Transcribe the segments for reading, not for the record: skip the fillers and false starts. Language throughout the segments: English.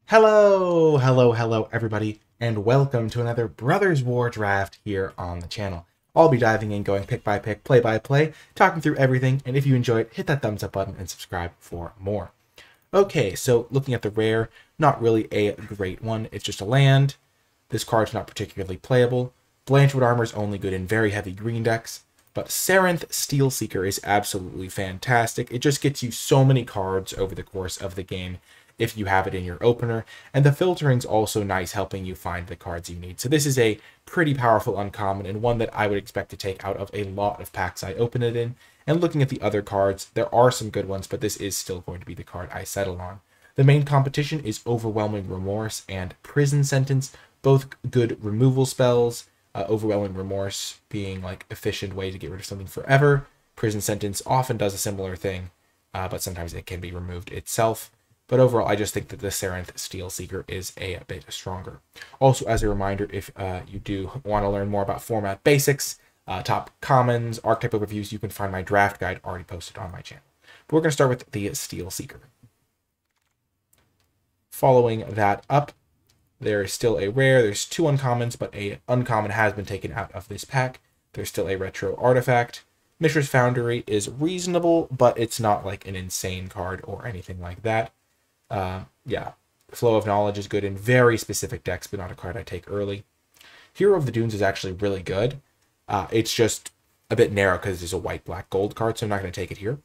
Hello, everybody, and welcome to another Brothers War draft here on the channel. I'll be diving in, going pick by pick, play by play, talking through everything, and if you enjoy it, hit that thumbs up button and subscribe for more. Okay, so looking at the rare, not really a great one. It's just a land. This card's not particularly playable. Blanchwood Armor is only good in very heavy green decks, but Sarenth Steelseeker is absolutely fantastic. It just gets you so many cards over the course of the game if you have it in your opener, and the filtering's also nice, helping you find the cards you need. So this is a pretty powerful uncommon, and one that I would expect to take out of a lot of packs I open it in. And looking at the other cards, there are some good ones, but this is still going to be the card I settle on. The main competition is Overwhelming Remorse and Prison Sentence, both good removal spells. Overwhelming Remorse being like efficient way to get rid of something forever. Prison Sentence often does a similar thing, but sometimes it can be removed itself. But overall, I just think that the Sarenth Steelseeker is a bit stronger. Also, as a reminder, if you do want to learn more about format basics, top commons, archetype overviews, you can find my draft guide already posted on my channel. But we're going to start with the Steelseeker. Following that up, there is still a rare. There's two uncommons, but a uncommon has been taken out of this pack. There's still a retro artifact. Mishra's Foundry is reasonable, but it's not like an insane card or anything like that. Yeah, Flow of Knowledge is good in very specific decks, but not a card I take early. Hero of the Dunes is actually really good. It's just a bit narrow because it's a white, black, gold card, so I'm not going to take it here.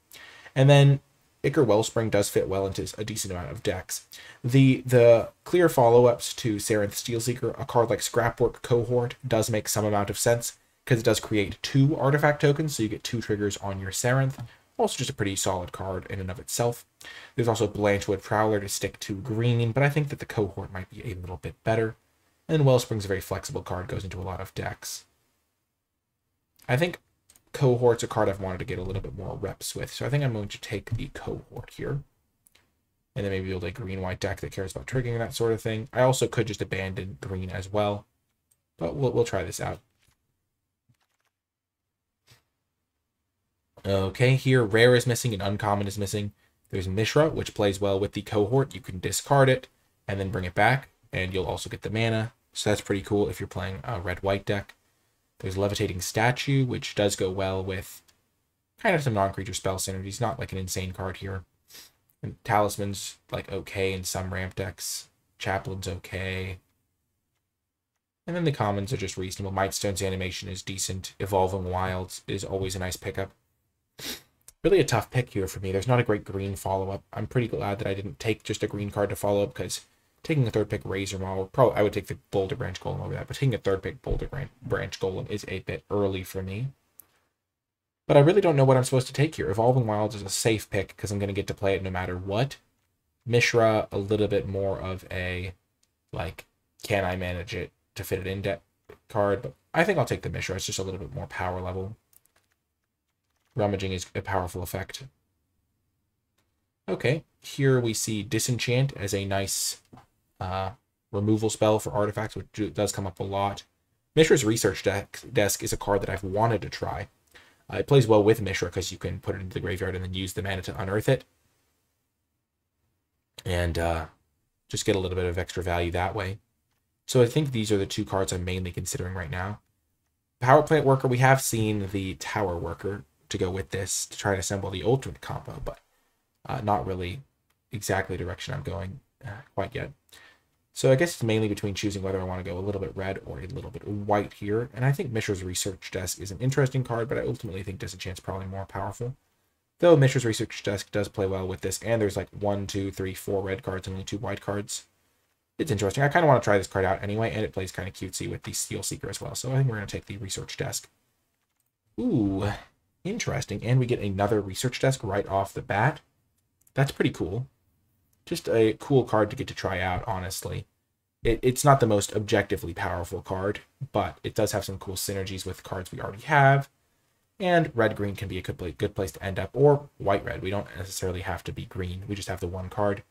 And then Ichor Wellspring does fit well into a decent amount of decks. The clear follow-ups to Sarenth Steelseeker, a card like Scrapwork Cohort, does make some amount of sense because it does create 2 artifact tokens, so you get 2 triggers on your Sarenth. Also just a pretty solid card in and of itself. There's also Blanchwood Prowler to stick to green, but I think that the Cohort might be a little bit better. And Wellspring's a very flexible card, goes into a lot of decks. I think Cohort's a card I've wanted to get a little bit more reps with, so I think I'm going to take the Cohort here. And then maybe build a green-white deck that cares about triggering that sort of thing. I also could just abandon green as well, but we'll try this out. Okay, here rare is missing and uncommon is missing. There's Mishra, which plays well with the Cohort. You can discard it and then bring it back, and you'll also get the mana. So that's pretty cool if you're playing a red-white deck. There's Levitating Statue, which does go well with kind of some non-creature spell synergies. Not like an insane card here. And Talisman's like okay in some ramp decks. Chaplain's okay. And then the commons are just reasonable. Mightstone's animation is decent. Evolving Wilds is always a nice pickup. Really a tough pick here for me. There's not a great green follow-up. I'm pretty glad that I didn't take just a green card to follow up, because taking a third pick Razor Maul, probably I would take the Boulder Branch Golem over that, but taking a third pick Boulder Branch Golem is a bit early for me. But I really don't know what I'm supposed to take here. Evolving Wilds is a safe pick because I'm going to get to play it no matter what. Mishra, a little bit more of a, like, can I manage it to fit it in deck card, but I think I'll take the Mishra. It's just a little bit more power level. Rummaging is a powerful effect. Okay, here we see Disenchant as a nice removal spell for artifacts, which does come up a lot. Mishra's Research Desk is a card that I've wanted to try. It plays well with Mishra because you can put it into the graveyard and then use the mana to unearth it. And just get a little bit of extra value that way. So I think these are the 2 cards I'm mainly considering right now. Power Plant Worker, we have seen the Tower Worker to go with this to try to assemble the ultimate combo, but not really exactly the direction I'm going quite yet. So I guess it's mainly between choosing whether I want to go a little bit red or a little bit white here, and I think Mishra's Research Desk is an interesting card, but I ultimately think Disenchant's probably more powerful. Though Mishra's Research Desk does play well with this, and there's like 1, 2, 3, 4 red cards and only 2 white cards. It's interesting. I kind of want to try this card out anyway, and it plays kind of cutesy with the Steelseeker as well, so I think we're going to take the Research Desk. Ooh, interesting. And we get another Research Desk right off the bat. That's pretty cool. Just a cool card to get to try out, honestly. It's not the most objectively powerful card, but it does have some cool synergies with cards we already have. And red-green can be a good place to end up, or white-red. We don't necessarily have to be green. We just have the 1 card.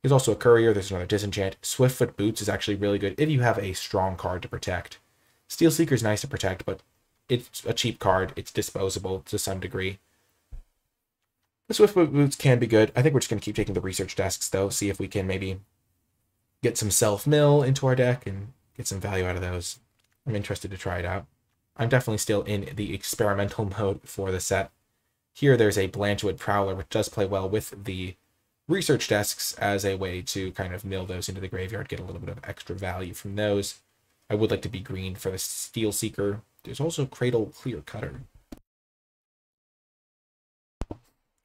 There's also a Courier. There's another Disenchant. Swiftfoot Boots is actually really good if you have a strong card to protect. Steelseeker is nice to protect, but it's a cheap card. It's disposable to some degree. The Swiftfoot Boots can be good. I think we're just going to keep taking the Research Desks, though. See if we can maybe get some self-mill into our deck and get some value out of those. I'm interested to try it out. I'm definitely still in the experimental mode for the set. Here there's a Blanchwood Prowler, which does play well with the research desks as a way to kind of mill those into the graveyard, get a little bit of extra value from those. I would like to be green for the Steel Seeker. There's also Cradle Clear Cutter,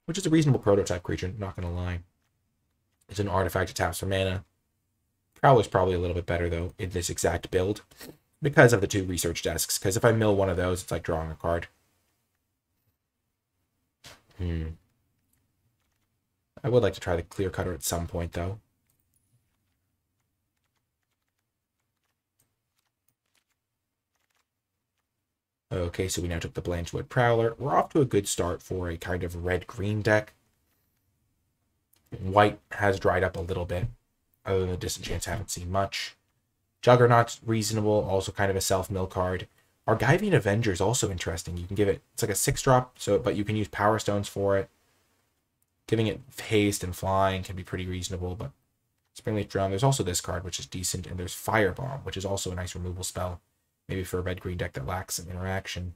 which is a reasonable prototype creature, not going to lie. It's an artifact that taps for mana. Prowler's probably a little bit better, though, in this exact build because of the 2 research desks, because if I mill one of those, it's like drawing a card. I would like to try the Clear Cutter at some point, though. Okay, so we now took the Blanchwood Prowler. We're off to a good start for a kind of red-green deck. White has dried up a little bit. Other than the Disenchants, haven't seen much. Juggernaut's reasonable, also kind of a self-mill card. Argivian Avenger is also interesting. You can give it, it's like a 6-drop, but you can use Power Stones for it. Giving it haste and flying can be pretty reasonable, but Springleaf Drum, there's also this card, which is decent, and there's Firebomb, which is also a nice removal spell, maybe for a red-green deck that lacks some interaction.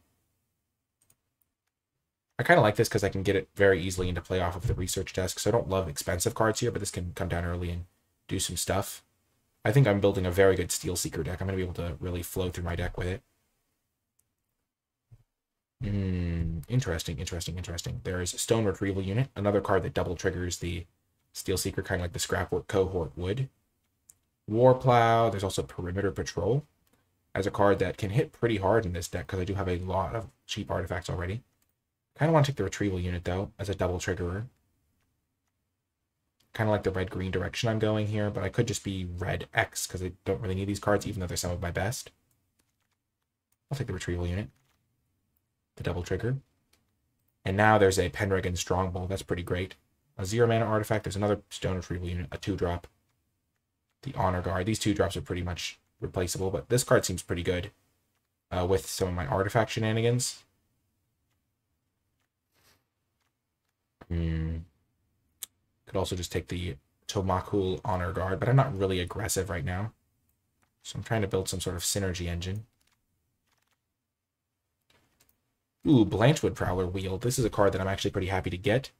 I kind of like this because I can get it very easily into play off of the research desk, so I don't love expensive cards here, but this can come down early and do some stuff. I think I'm building a very good Steel Seeker deck. I'm going to be able to really flow through my deck with it. Interesting. There is a Stone Retrieval Unit, another card that double triggers the Steel Seeker, kind of like the Scrapwork cohort would. Warplow, there's also Perimeter Patrol, as a card that can hit pretty hard in this deck because I do have a lot of cheap artifacts already. Kind of want to take the Retrieval Unit, though, as a double triggerer. Kind of like the red-green direction I'm going here, but I could just be red-X because I don't really need these cards, even though they're some of my best. I'll take the Retrieval Unit. The double trigger. And now there's a Pendragon Strongbow. That's pretty great. A 0-mana artifact. There's another Stone Retrieval Unit, a 2-drop. The Honor Guard. These 2-drops are pretty much replaceable, but this card seems pretty good with some of my artifact shenanigans. Could also just take the Tomakul Honor Guard, but I'm not really aggressive right now. So I'm trying to build some sort of synergy engine. Ooh, Blanchwood Prowler Wheel. This is a card that I'm actually pretty happy to get.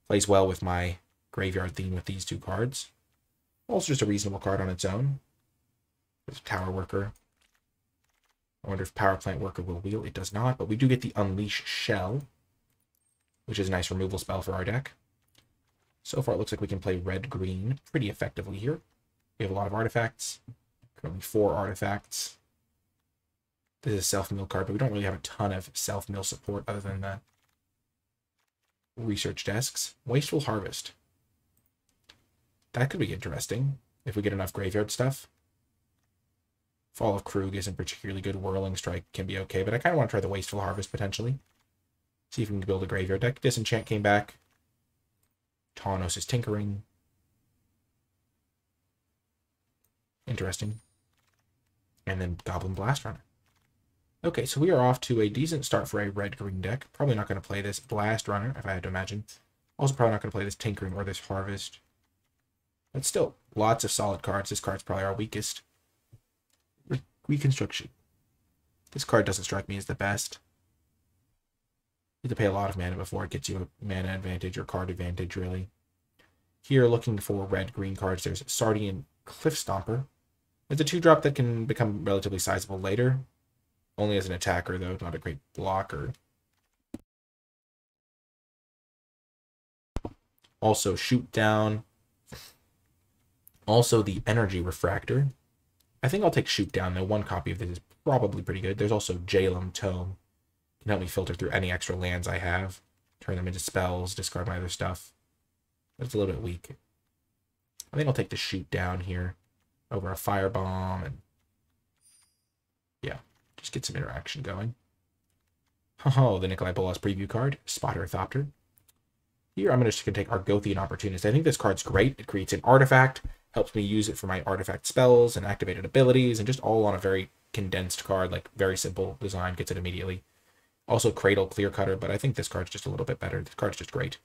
Plays well with my graveyard theme with these 2 cards. Also just a reasonable card on its own. There's Tower Worker. I wonder if Power Plant Worker will wheel. It does not, but we do get the Unleash Shell, which is a nice removal spell for our deck. So far, it looks like we can play red-green pretty effectively here. We have a lot of artifacts. Currently 4 artifacts. This is a self-mill card, but we don't really have a ton of self-mill support other than the research desks. Wasteful Harvest. That could be interesting if we get enough graveyard stuff. Fall of Krug isn't particularly good. Whirling Strike can be okay, but I kind of want to try the Wasteful Harvest potentially. See if we can build a graveyard deck. Disenchant came back. Tawnos is Tinkering. Interesting. And then Goblin Blast Runner. Okay, so we are off to a decent start for a red-green deck. Probably not going to play this Blast Runner, if I had to imagine. Also probably not going to play this Tinkering or this Harvest. But still, lots of solid cards. This card's probably our weakest. Reconstruction. This card doesn't strike me as the best. You have to pay a lot of mana before it gets you a mana advantage or card advantage, really. Here, looking for red-green cards, there's Sardian Cliff Stomper. It's a 2-drop that can become relatively sizable later. Only as an attacker, though, not a great blocker. Also, Shoot Down. Also, the Energy Refractor. I think I'll take Shoot Down, though. 1 copy of this is probably pretty good. There's also Jalum Tome. Can help me filter through any extra lands I have. Turn them into spells, discard my other stuff. But it's a little bit weak. I think I'll take the Shoot Down here over a Firebomb. And yeah, just get some interaction going. Oh, the NicolaiBolas preview card, Spotter Thopter. Here I'm just going to take Argothian Opportunist. I think this card's great. It creates an artifact, helps me use it for my artifact spells and activated abilities, and just all on a very condensed card, like very simple design, gets it immediately. Also Cradle Clear Cutter, but I think this card's just a little bit better. This card's just great.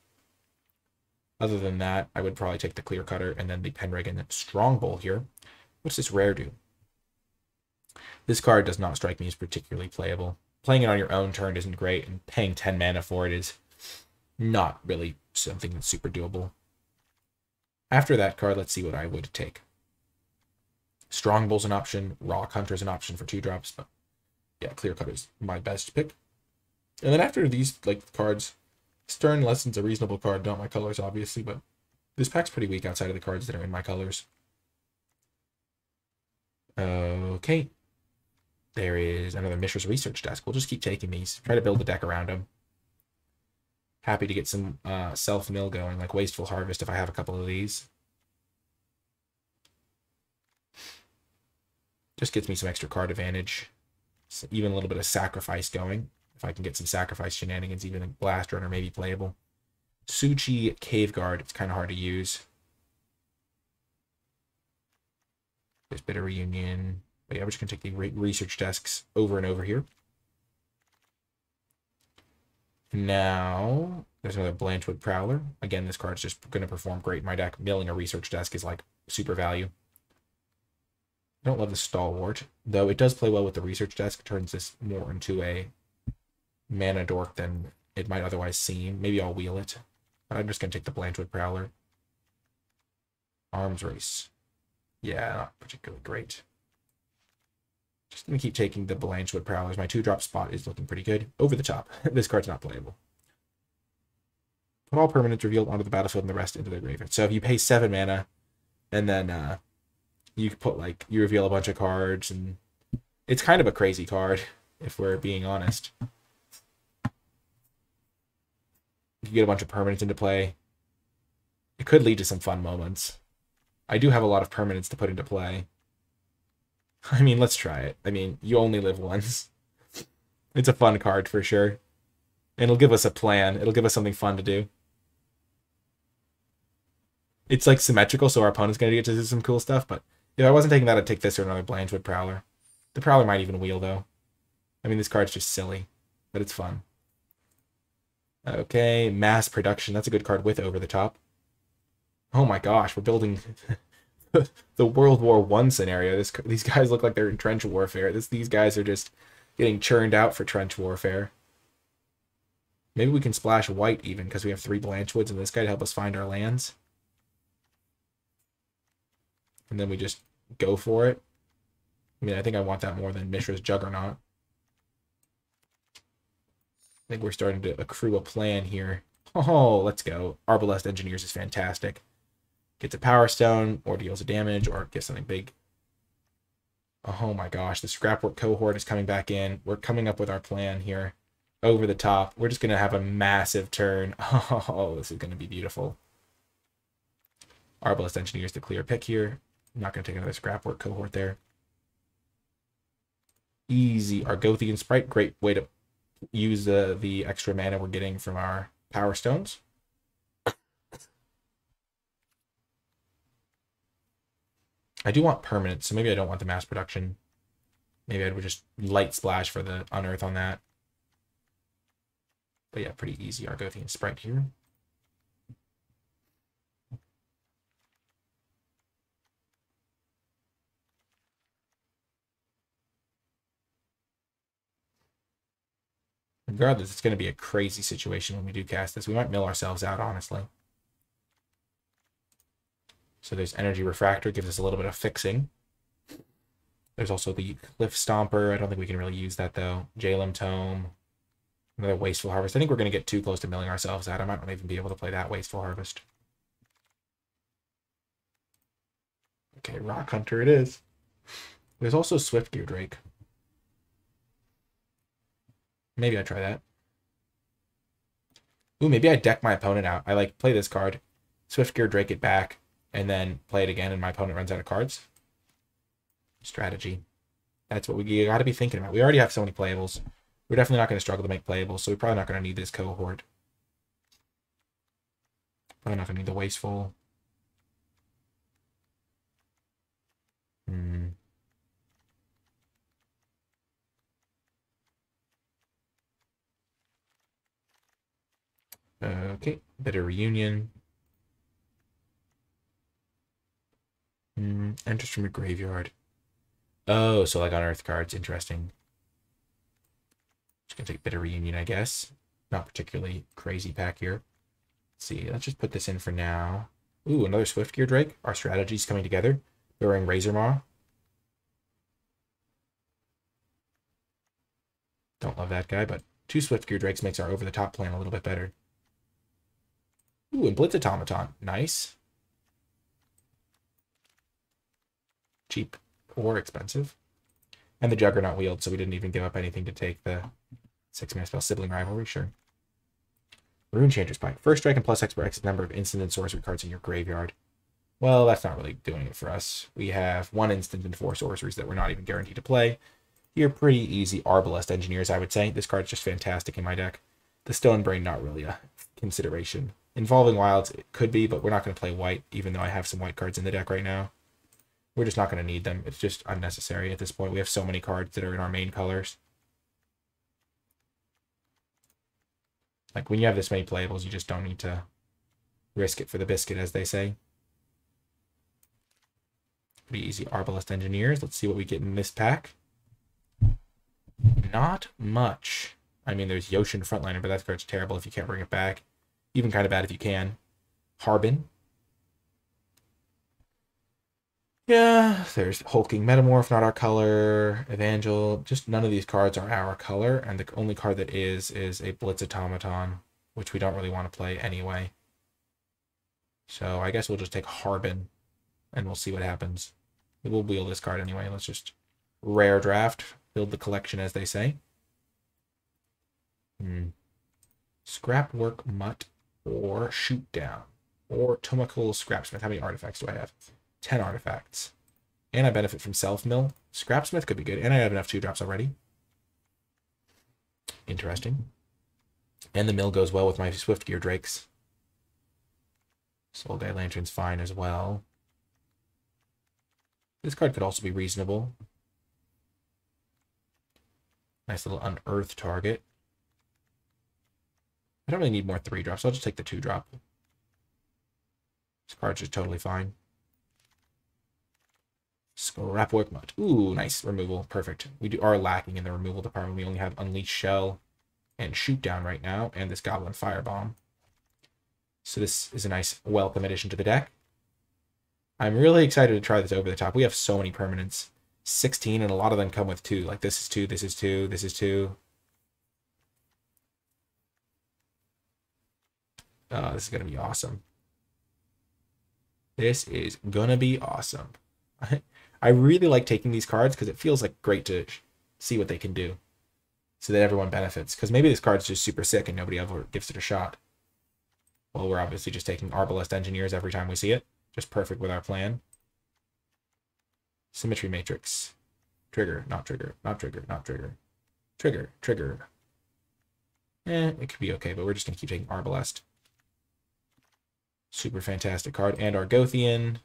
Other than that, I would probably take the Clear Cutter and then the Pendragon Strongbow here. What's this rare do? This card does not strike me as particularly playable. Playing it on your own turn isn't great, and paying 10 mana for it is not really something that's super doable. After that card, let's see what I would take. Strongbull's an option. Rock Hunter's an option for 2-drops, but yeah, Clear Cut is my best pick. And then after these cards, Stern Lesson's a reasonable card. Not my colors, obviously, but this pack's pretty weak outside of the cards that are in my colors. Okay. There is another Mishra's Research Desk. We'll just keep taking these. Try to build a deck around them. Happy to get some self-mill going, like Wasteful Harvest if I have a couple of these. Just gets me some extra card advantage. So even a little bit of sacrifice going. If I can get some sacrifice shenanigans, even a Blast Runner may be playable. Suchi Cave Guard, it's kind of hard to use. There's Bitter Reunion. But yeah, we're just going to take the research desks over and over here. Now, there's another Blanchwood Prowler. Again, this card's just going to perform great in my deck. Milling a research desk is like super value. I don't love the Stalwart, though it does play well with the research desk. It turns this more into a mana dork than it might otherwise seem. Maybe I'll wheel it. But I'm just going to take the Blanchwood Prowler. Arms Race. Yeah, not particularly great. Just going to keep taking the Blanchwood Prowlers. My 2-drop spot is looking pretty good. Over the top. This card's not playable. Put all permanents revealed onto the battlefield and the rest into the graveyard. So if you pay 7 mana, and then you put, you reveal a bunch of cards, and it's kind of a crazy card, if we're being honest. You get a bunch of permanents into play. It could lead to some fun moments. I do have a lot of permanents to put into play. I mean, let's try it. I mean, you only live once. It's a fun card for sure. And it'll give us a plan. It'll give us something fun to do. It's like symmetrical, so our opponent's going to get to do some cool stuff, but if I wasn't taking that, I'd take this or another Blanchwood Prowler. The Prowler might even wheel, though. I mean, this card's just silly, but it's fun. Okay, Mass Production. That's a good card with Over the Top. Oh my gosh, we're building the World War I scenario. These guys look like they're in trench warfare. These guys are just getting churned out for trench warfare. Maybe we can splash white even, because we have 3 Blanchwoods and this guy to help us find our lands. And then we just go for it. I mean, I think I want that more than Mishra's Juggernaut. I think we're starting to accrue a plan here. Oh, let's go. Arbalest Engineers is fantastic. Gets a Power Stone, or deals a damage, or gets something big. Oh my gosh, the Scrapwork Cohort is coming back in. We're coming up with our plan here. Over the top. We're just going to have a massive turn. Oh, this is going to be beautiful. Arbalest Engineers the clear pick here. I'm not going to take another Scrapwork Cohort there. Easy. Argothian Sprite. Great way to use the extra mana we're getting from our Power Stones. I do want permanent, so maybe I don't want the mass production. Maybe I would just light splash for the unearth on that. But yeah, pretty easy Argothian Sprite here. Regardless, it's going to be a crazy situation when we do cast this. We might mill ourselves out, honestly. So there's Energy Refractor, gives us a little bit of fixing. There's also the Cliff Stomper. I don't think we can really use that, though. Jalem Tome. Another Wasteful Harvest. I think we're going to get too close to milling ourselves out. I might not even be able to play that Wasteful Harvest. Okay, Rock Hunter it is. There's also Swiftgear Drake. Maybe I try that. Ooh, maybe I deck my opponent out. I play this card, Swiftgear Drake it back, and then play it again, and my opponent runs out of cards. Strategy. That's what we got to be thinking about. We already have so many playables. We're definitely not going to struggle to make playables, so we're probably not going to need this cohort. Probably not going to need the Wasteful. Okay, Bitter Reunion. Enters from a graveyard. Oh, so like unearthed cards. Interesting. Just gonna take Bitter Reunion, I guess. Not particularly crazy pack here. Let's see. Let's just put this in for now. Ooh, another Swiftgear Drake. Our strategy's coming together. We're wearing Razor Maw. Don't love that guy, but 2 Swiftgear Drakes makes our over-the-top plan a little bit better. Ooh, and Blitz Automaton. Nice. Cheap or expensive. And the Juggernaut wield, so we didn't even give up anything to take the 6-mana spell. Sibling Rivalry, sure. Rune Changer's Pike. First strike and plus X per X number of instant and sorcery cards in your graveyard. Well, that's not really doing it for us. We have 1 instant and 4 sorceries that we're not even guaranteed to play. You're pretty easy Arbalest Engineers, I would say. This card's just fantastic in my deck. The Stone Brain, not really a consideration. Involving Wilds, it could be, but we're not going to play white, even though I have some white cards in the deck right now. We're just not going to need them. It's just unnecessary at this point. We have so many cards that are in our main colors. Like, when you have this many playables, you just don't need to risk it for the biscuit, as they say. Pretty easy Arbalest Engineers. Let's see what we get in this pack. Not much. I mean, there's Yoshin Frontliner, but that card's terrible if you can't bring it back. Even kind of bad if you can. Harbin. Yeah, there's Hulking Metamorph, not our color. Evangel. Just none of these cards are our color, and the only card that is a Blitz Automaton, which we don't really want to play anyway. So I guess we'll just take Harbin, and we'll see what happens. We'll wheel this card anyway. Let's just rare draft. Build the collection, as they say. Scrapwork Mutt or Shoot Down or Tomokul Scrapsmith. How many artifacts do I have? 10 artifacts. And I benefit from Self-Mill. Scrapsmith could be good. And I have enough 2-drops already. Interesting. And the mill goes well with my Swiftgear Drakes. Soul Guide Lantern's fine as well. This card could also be reasonable. Nice little unearthed target. I don't really need more 3-drops, so I'll just take the 2-drop. This card's just totally fine. Scrapwork Mutt. Ooh, nice removal. Perfect. We are lacking in the removal department. We only have Unleashed Shell and Shoot Down right now, and this Goblin Firebomb. So this is a nice welcome addition to the deck. I'm really excited to try this over the top. We have so many permanents. 16, and a lot of them come with 2. Like, this is 2, this is 2, this is 2. This is going to be awesome. This is going to be awesome. I really like taking these cards because it feels like great to see what they can do so that everyone benefits. Because maybe this card's just super sick and nobody ever gives it a shot. Well, we're obviously just taking Arbalest Engineers every time we see it. Just perfect with our plan. Symmetry Matrix. Trigger, not trigger, not trigger, not trigger. Trigger, trigger. It could be okay, but we're just going to keep taking Arbalest. Super fantastic card. And our Gothian.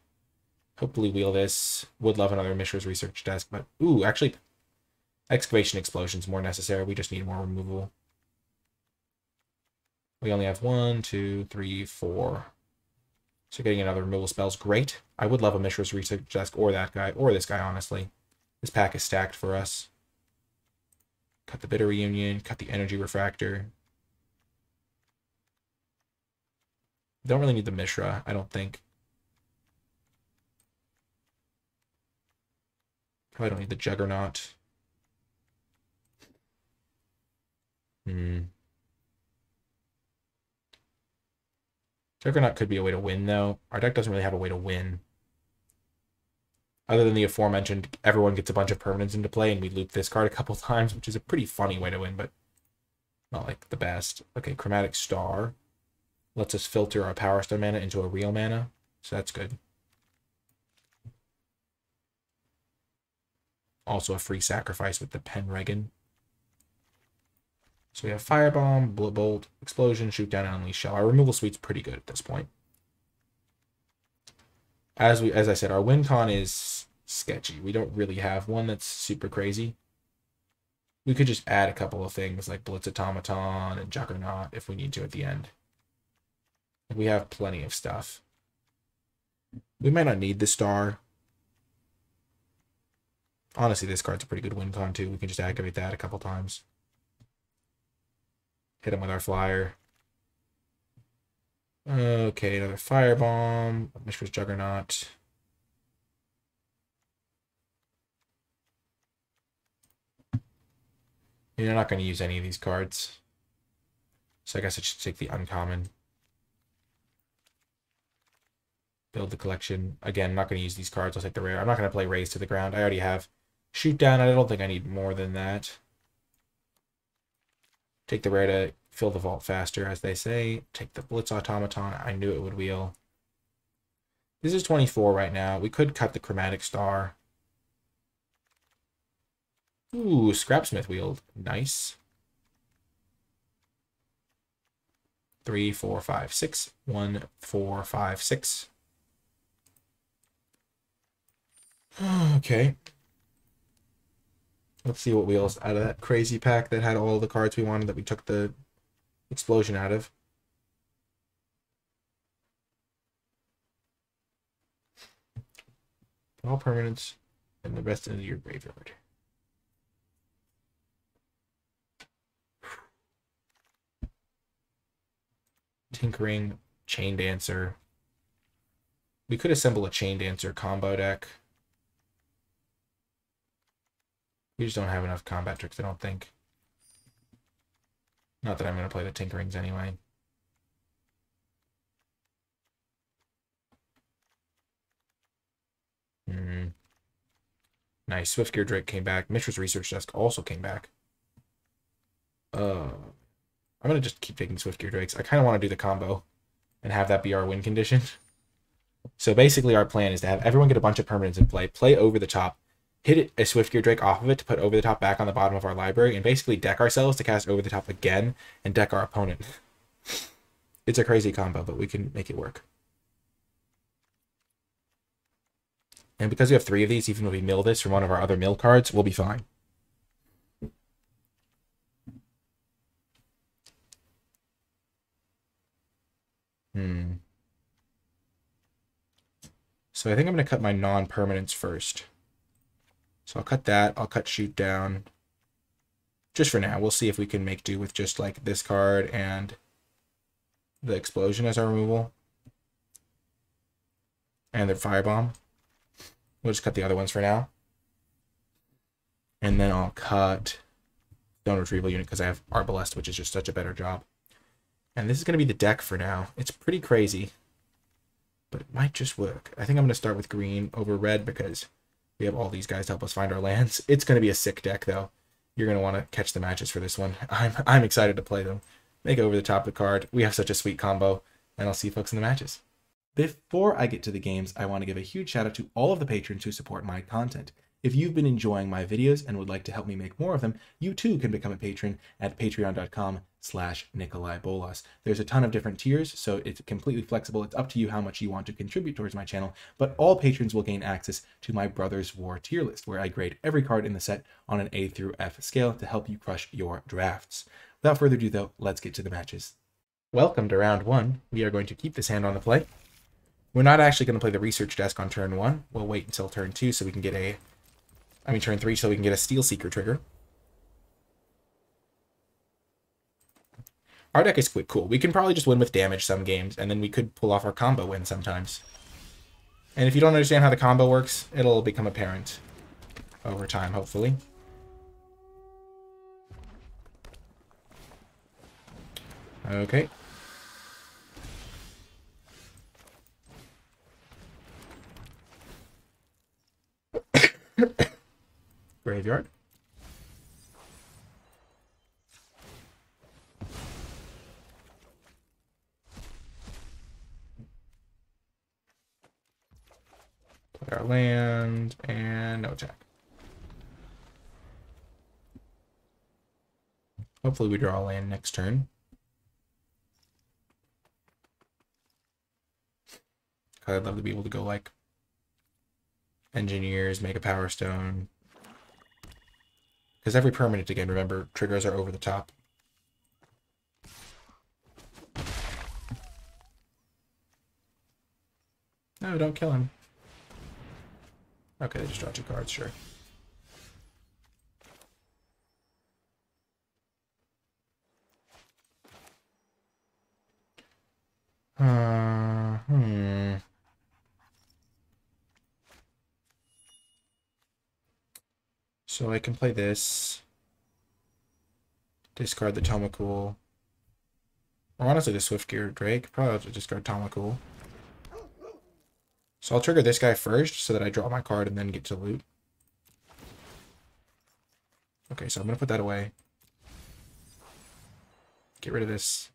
Hopefully wheel this. Would love another Mishra's Research Desk, but ooh, actually, Excavation Explosion's more necessary. We just need more removal. We only have 1, 2, 3, 4. So getting another removal spell's great. I would love a Mishra's Research Desk or that guy, or this guy, honestly. This pack is stacked for us. Cut the Bitter Reunion, cut the Energy Refractor. Don't really need the Mishra, I don't think. Probably don't need the Juggernaut. Juggernaut could be a way to win, though. Our deck doesn't really have a way to win. Other than the aforementioned, everyone gets a bunch of permanents into play, and we loop this card a couple times, which is a pretty funny way to win, but not like the best. Okay, Chromatic Star lets us filter our Power Stone mana into a real mana, so that's good. Also a free sacrifice with the Penregan. So we have Firebomb, Bolt, Explosion, Shoot Down, and Unleash Shell. Our removal suite's pretty good at this point. As I said, our win con is sketchy. We don't really have one that's super crazy. We could just add a couple of things like Blitz Automaton and Juggernaut if we need to at the end. We have plenty of stuff. We might not need the star. Honestly, this card's a pretty good win con too. We can just activate that a couple times. Hit him with our flyer. Okay, another firebomb. Mishra's Juggernaut. You're not going to use any of these cards. So I guess I should take the uncommon. Build the collection. Again, I'm not going to use these cards. I'll take the rare. I'm not going to play Raise to the Ground. I already have Shoot Down. I don't think I need more than that. Take the rare to fill the vault faster, as they say. Take the Blitz Automaton. I knew it would wheel. This is 24 right now. We could cut the Chromatic Star. Ooh, Scrapsmith wheeled. Nice. 3, 4, 5, 6. 1, 4, 5, 6. Okay. Let's see what wheels out of that crazy pack that had all the cards we wanted that we took the explosion out of. All permanents and the rest into your graveyard. Tinkering, Chain Dancer. We could assemble a Chain Dancer combo deck. We just don't have enough combat tricks, I don't think. Not that I'm going to play the Tinkerings anyway. Nice. Swiftgear Drake came back. Mishra's Research Desk also came back. I'm going to just keep taking Swiftgear Drakes. I kind of want to do the combo and have that be our win condition. So basically our plan is to have everyone get a bunch of permanents in play over the top, hit a Swiftgear Drake off of it to put over the top back on the bottom of our library, and basically deck ourselves to cast over the top again and deck our opponent. It's a crazy combo, but we can make it work. And because we have 3 of these, even if we mill this from one of our other mill cards, we'll be fine. So I think I'm going to cut my non-permanents first. So I'll cut that. I'll cut Shoot Down. Just for now. We'll see if we can make do with just like this card and the Explosion as our removal. And the Firebomb. We'll just cut the other ones for now. And then I'll cut Stone Retrieval Unit because I have Arbalest, which is just such a better job. And this is going to be the deck for now. It's pretty crazy, but it might just work. I think I'm going to start with green over red because we have all these guys to help us find our lands. It's going to be a sick deck, though. You're going to want to catch the matches for this one. I'm excited to play them. Make it over the top of the card. We have such a sweet combo, and I'll see you folks in the matches. Before I get to the games, I want to give a huge shout out to all of the patrons who support my content. If you've been enjoying my videos and would like to help me make more of them, you too can become a patron at patreon.com/NicolaiBolas. There's a ton of different tiers, so it's completely flexible. It's up to you how much you want to contribute towards my channel, but all patrons will gain access to my Brothers War tier list, where I grade every card in the set on an A through F scale to help you crush your drafts. Without further ado, though, let's get to the matches. Welcome to round 1. We are going to keep this hand on the play. We're not actually going to play the Research Desk on turn 1. We'll wait until turn 2 so we can get turn 3 so we can get a Steel Seeker trigger. Our deck is quite cool. We can probably just win with damage some games, and then we could pull off our combo win sometimes. And if you don't understand how the combo works, it'll become apparent over time, hopefully. Okay. Graveyard. Play our land, and no attack. Hopefully we draw a land next turn. I'd love to be able to go like Engineers, make a Power Stone. Because every permanent, again, remember, triggers are over the top. No, don't kill him. Okay, they just draw 2 cards, sure. Uh, hmm. So I can play this. Discard the Tomacool. Or honestly, the Swiftgear Drake. Probably have to discard Tomacool. So I'll trigger this guy first so that I draw my card and then get to loot. Okay, so I'm going to put that away. Get rid of this.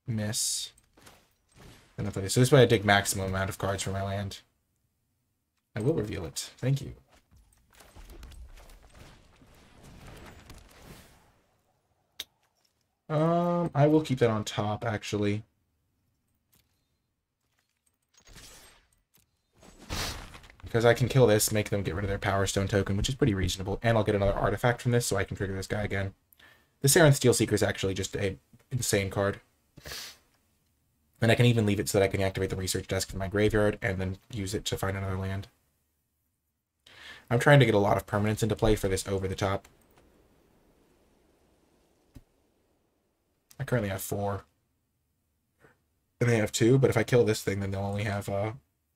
Miss. Then I'll play this. So this way I dig maximum amount of cards for my land. I will reveal it. Thank you. I will keep that on top, actually. Because I can kill this, make them get rid of their Power Stone token, which is pretty reasonable. And I'll get another artifact from this, so I can trigger this guy again. The Sarenth Steel Seeker is actually just an insane card. And I can even leave it so that I can activate the research desk from my graveyard and then use it to find another land. I'm trying to get a lot of permanents into play for this over the top. I currently have 4. And they have 2, but if I kill this thing, then they'll only have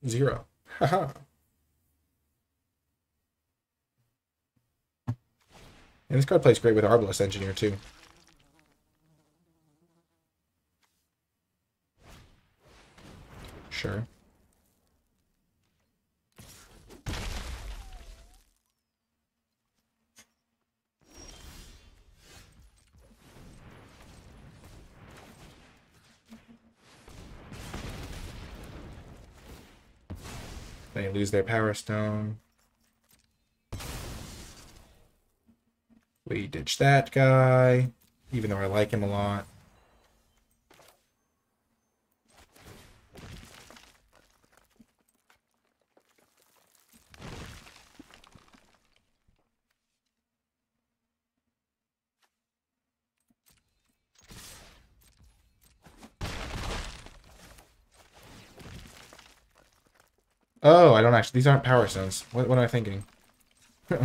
0. Haha. And this card plays great with Arbalest Engineer, too. Sure. They lose their Power Stone. We ditch that guy, even though I like him a lot. Oh, I don't actually. These aren't Power Stones. What am I thinking?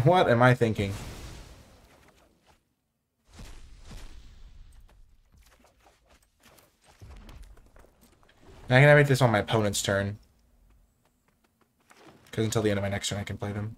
What am I thinking? I can make this on my opponent's turn. Because until the end of my next turn, I can play them.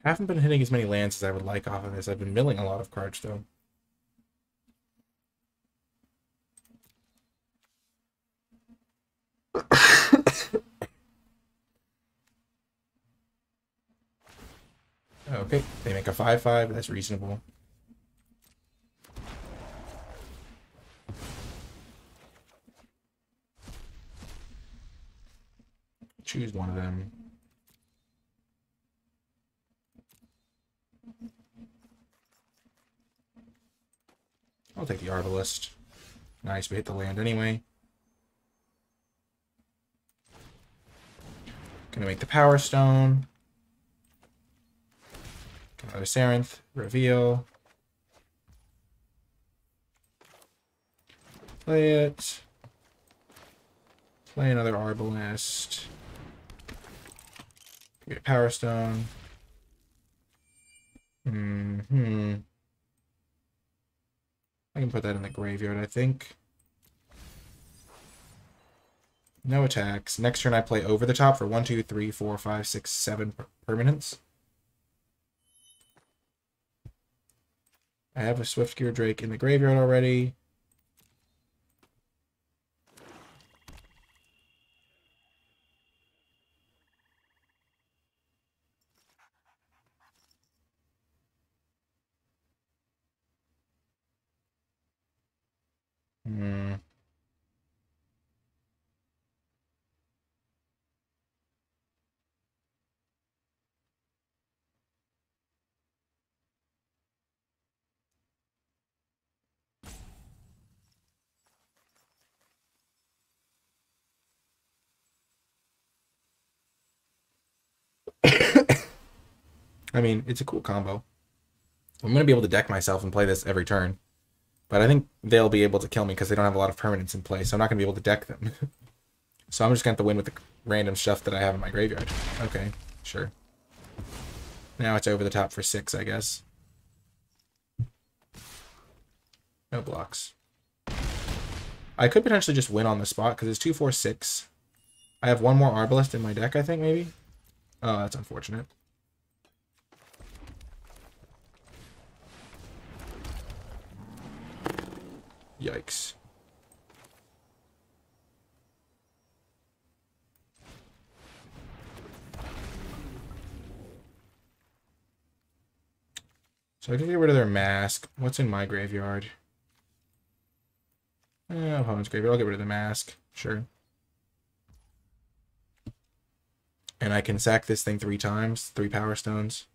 I haven't been hitting as many lands as I would like off of this. I've been milling a lot of cards, though. Okay, they make a 5/5. That's reasonable. Choose one of them. I'll take the Arbalest. Nice, we hit the land anyway. Gonna make the Power Stone. Another Sarenth. Reveal. Play it. Play another Arbalest. Get a Power Stone. I can put that in the graveyard, I think. No attacks. Next turn I play over the top for 1, 2, 3, 4, 5, 6, 7 permanents. I have a Swiftgear Drake in the graveyard already. I mean, it's a cool combo. I'm going to be able to deck myself and play this every turn. But I think they'll be able to kill me because they don't have a lot of permanents in play, so I'm not going to be able to deck them. So I'm just going to have to win with the random stuff that I have in my graveyard. Okay, sure. Now it's over the top for 6, I guess. No blocks. I could potentially just win on the spot because it's 2, 4, 6. I have one more Arbalest in my deck, I think, maybe? Oh, that's unfortunate. Yikes. So I can get rid of their mask. What's in my graveyard? Opponent's graveyard. I'll get rid of the mask. Sure. And I can sack this thing 3 times. 3 Power Stones.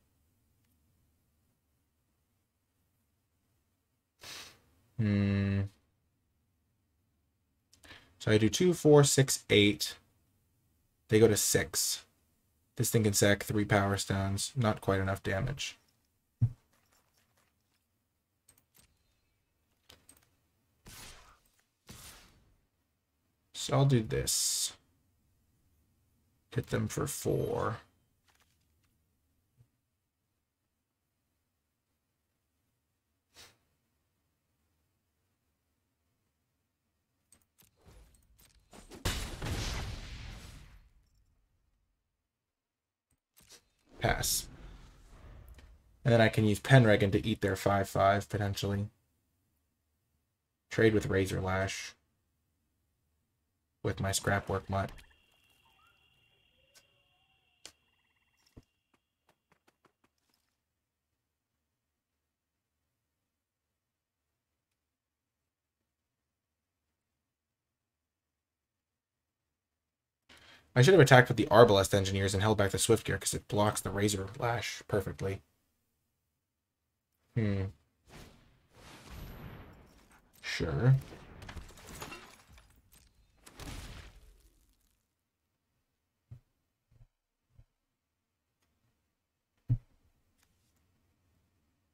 So I do 2, 4, 6, 8. They go to 6. This thing can sack 3 Power Stones. Not quite enough damage. So I'll do this. Hit them for 4. Pass. And then I can use Penregan to eat their 5/5 potentially. Trade with Razor Lash. With my Scrapwork Mutt. I should have attacked with the Arbalest Engineers and held back the Swift Gear because it blocks the Razor Lash perfectly. Sure.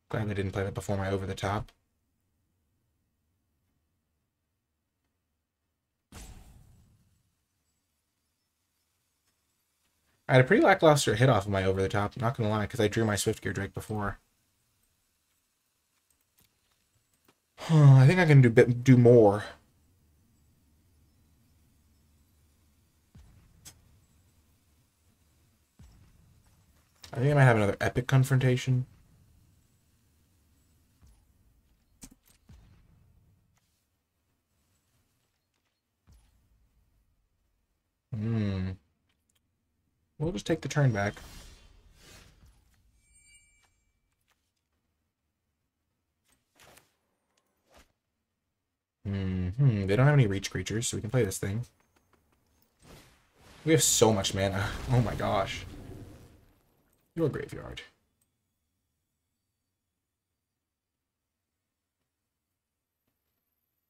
Glad they didn't play that before my over the top. I had a pretty lackluster hit off of my over the top, not gonna lie, because I drew my Swiftgear Drake before. I think I can do more. I think I might have another epic confrontation. We'll just take the turn back. They don't have any reach creatures, so we can play this thing. We have so much mana. Oh my gosh. Your graveyard.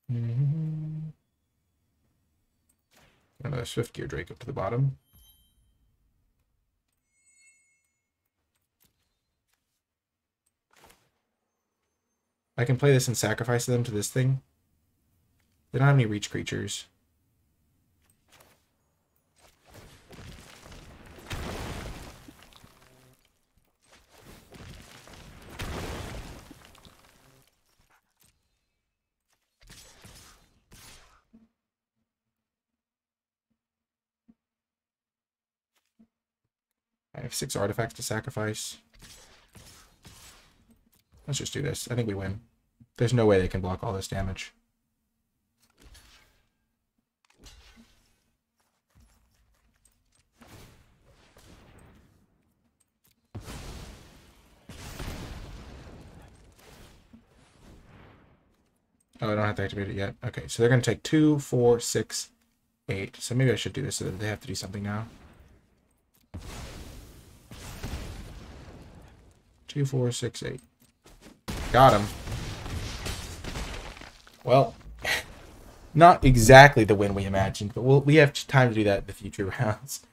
Another Swiftgear Drake up to the bottom. I can play this and sacrifice them to this thing. They don't have any reach creatures. I have 6 artifacts to sacrifice. Let's just do this. I think we win. There's no way they can block all this damage. Oh, I don't have to activate it yet. Okay, so they're going to take 2, 4, 6, 8. So maybe I should do this so that they have to do something now. 2, 4, 6, 8. Got him. Well, not exactly the win we imagined, but we have time to do that in the future rounds.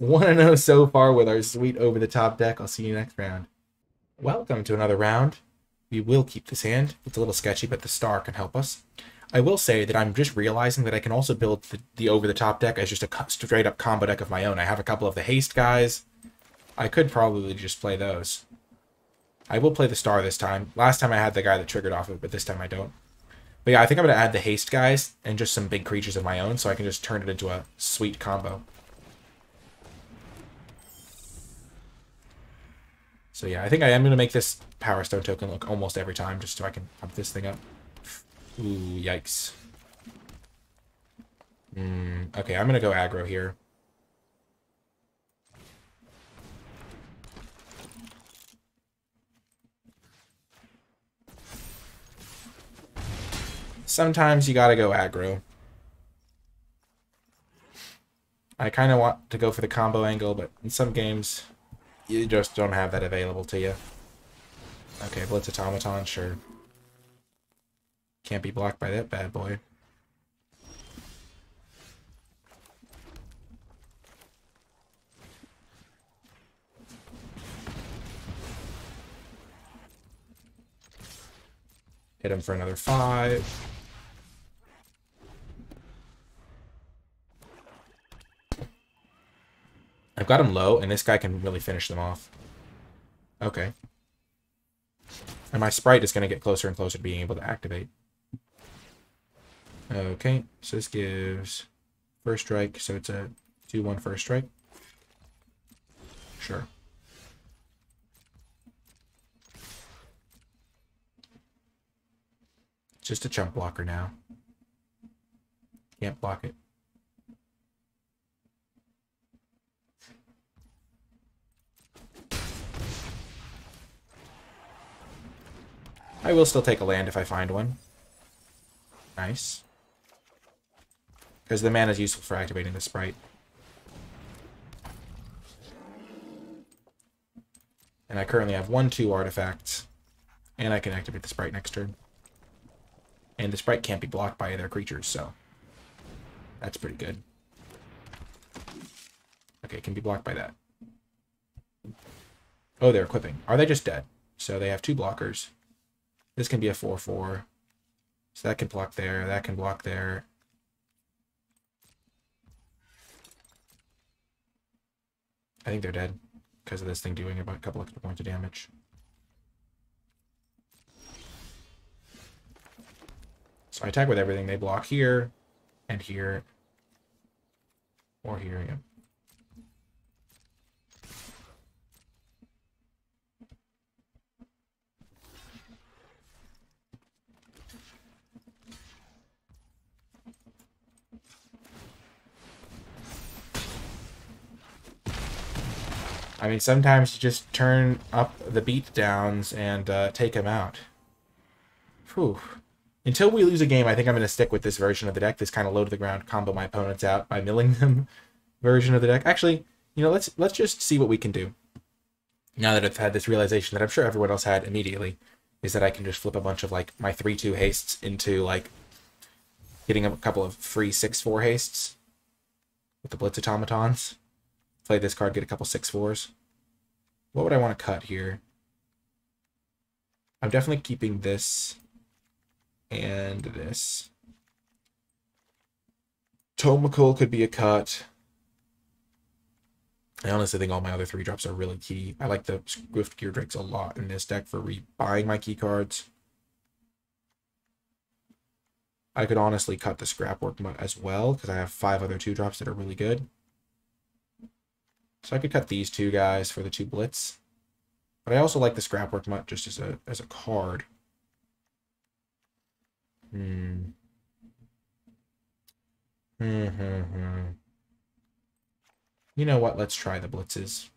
1-0 so far with our sweet over-the-top deck. I'll see you next round. Welcome to another round. We will keep this hand. It's a little sketchy, but the star can help us. I will say that I'm just realizing that I can also build the over-the-top deck as just a straight-up combo deck of my own. I have a couple of the haste guys. I could probably just play those. I will play the star this time. Last time I had the guy that triggered off of it, but this time I don't. But yeah, I think I'm going to add the haste guys and just some big creatures of my own so I can just turn it into a sweet combo. So yeah, I think I am going to make this Power Stone token look almost every time just so I can pump this thing up. Ooh, yikes. Okay, I'm going to go aggro here. Sometimes you gotta go aggro. I kind of want to go for the combo angle, but in some games, you just don't have that available to you. Okay, Blitz Automaton, sure. Can't be blocked by that bad boy. Hit him for another 5. I've got him low, and this guy can really finish them off. Okay. And my sprite is going to get closer and closer to being able to activate. Okay, so this gives first strike, so it's a 2-1 first strike. Sure. It's just a chump blocker now. Can't block it. I will still take a land if I find one. Nice. Because the mana is useful for activating the sprite. And I currently have 1/2 artifacts. And I can activate the sprite next turn. And the sprite can't be blocked by other creatures, so that's pretty good. Okay, it can be blocked by that. Oh, they're equipping. Are they just dead? So they have 2 blockers. This can be a 4/4. So that can block there, that can block there. I think they're dead because of this thing doing about a couple extra points of damage. So I attack with everything. They block here, and here, or here, yeah. I mean, sometimes you just turn up the beat downs and take him out. Whew. Until we lose a game, I think I'm going to stick with this version of the deck, this kind of low to the ground, combo my opponents out by milling them version of the deck. Actually, you know, let's just see what we can do. Now that I've had this realization that I'm sure everyone else had immediately, is that I can just flip a bunch of, like, my 3/2 hastes into, like, getting a couple of free 6/4 hastes with the Blitz Automatons. Play this card, get a couple 6/4s. What would I want to cut here? I'm definitely keeping this and this. Tomokul could be a cut. I honestly think all my other 3-drops are really key. I like the Swift Gear Drakes a lot in this deck for rebuying my key cards. I could honestly cut the Scrapwork as well, because I have 5 other 2-drops that are really good. So I could cut these 2 guys for the 2 Blitz. But I also like the Scrapwork Mutt just as a card. You know what? Let's try the Blitzes.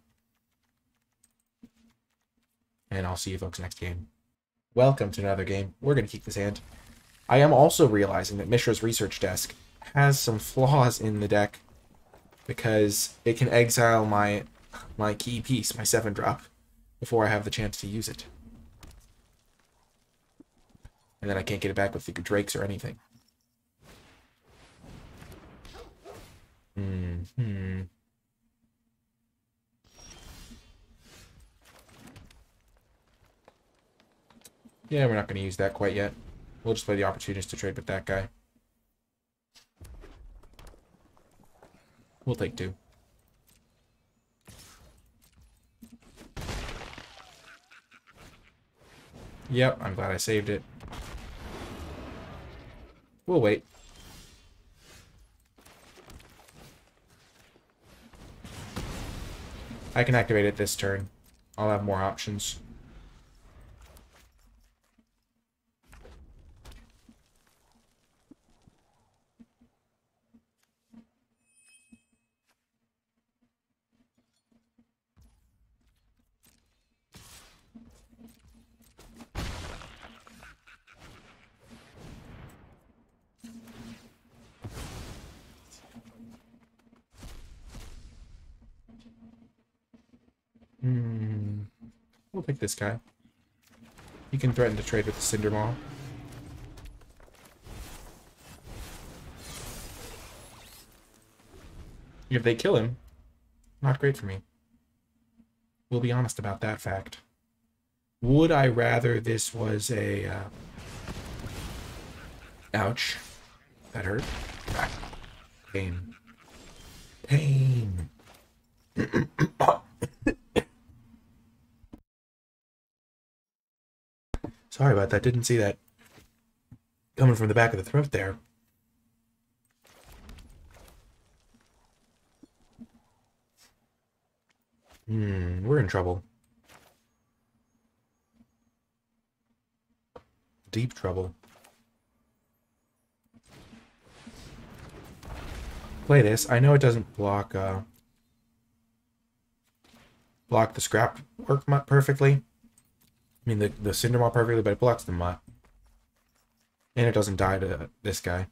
And I'll see you folks next game. Welcome to another game. We're going to keep this hand. I am also realizing that Mishra's Research Desk has some flaws in the deck, because it can exile my key piece, my 7-drop, before I have the chance to use it. And then I can't get it back with the Drakes or anything. Yeah, we're not going to use that quite yet. We'll just play the opportunist to trade with that guy. We'll take 2. Yep, I'm glad I saved it. We'll wait. I can activate it this turn. I'll have more options. We'll pick this guy. He can threaten to trade with the Cinder Maw. If they kill him, not great for me. We'll be honest about that fact. Would I rather this was a... Ouch. That hurt. Pain. Pain. Sorry about that. Didn't see that coming from the back of the throat there. We're in trouble. Deep trouble. Play this. I know it doesn't block block the scrap work mutt perfectly. I mean the Cinder Maw perfectly, but it blocks the mutt. And it doesn't die to this guy.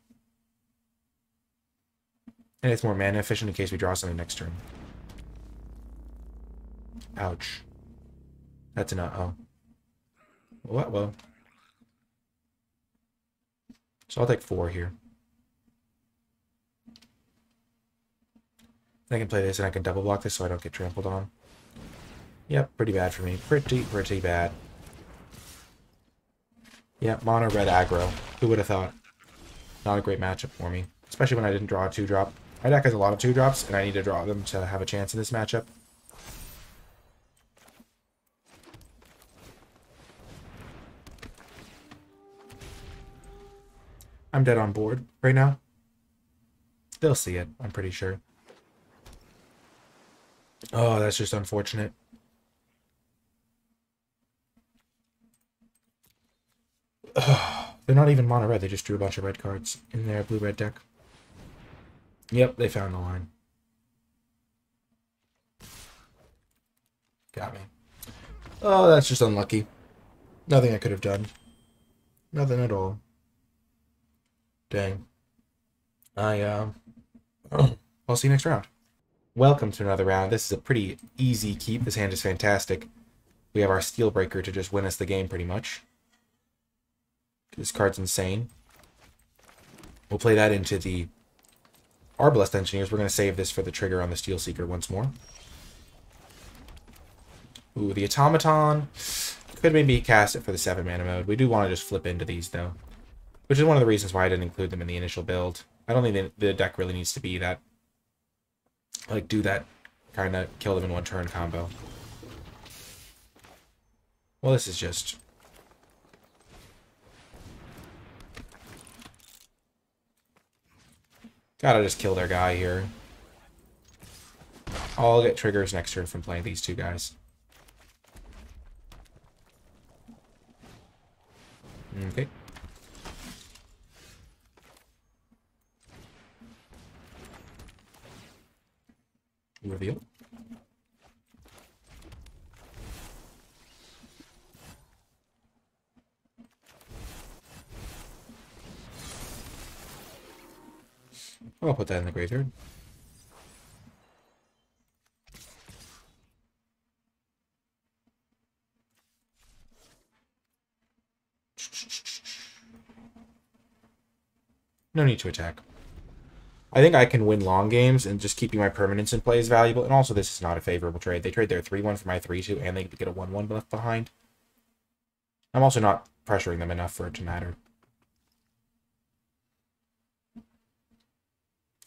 And it's more mana efficient in case we draw something next turn. Ouch. That's an uh-oh. What? Well. So I'll take 4 here. I can play this and I can double block this so I don't get trampled on. Yep, pretty bad for me. Pretty bad. Yep, mono red aggro. Who would have thought? Not a great matchup for me. Especially when I didn't draw a 2-drop. My deck has a lot of 2-drops, and I need to draw them to have a chance in this matchup. I'm dead on board right now. They'll see it, I'm pretty sure. Oh, that's just unfortunate. They're not even mono red, they just drew a bunch of red cards in their blue-red deck. Yep, they found the line. Got me. Oh, that's just unlucky. Nothing I could have done. Nothing at all. Dang. I'll see you next round. Welcome to another round. This is a pretty easy keep. This hand is fantastic. We have our Steel Breaker to just win us the game, pretty much. This card's insane. We'll play that into the Arbalest Engineers. We're going to save this for the trigger on the Steel Seeker once more. Ooh, the Automaton. Could maybe cast it for the 7-mana mode. We do want to just flip into these, though. Which is one of the reasons why I didn't include them in the initial build. I don't think the deck really needs to be that... Like, do that kind of kill them in one turn combo. Well, this is just... Gotta just kill their guy here. I'll get triggers next turn from playing these 2 guys. Okay. Reveal. I'll put that in the graveyard. No need to attack. I think I can win long games, and just keeping my permanence in play is valuable. And also, this is not a favorable trade. They trade their 3-1 for my 3-2, and they get a 1-1 left behind. I'm also not pressuring them enough for it to matter.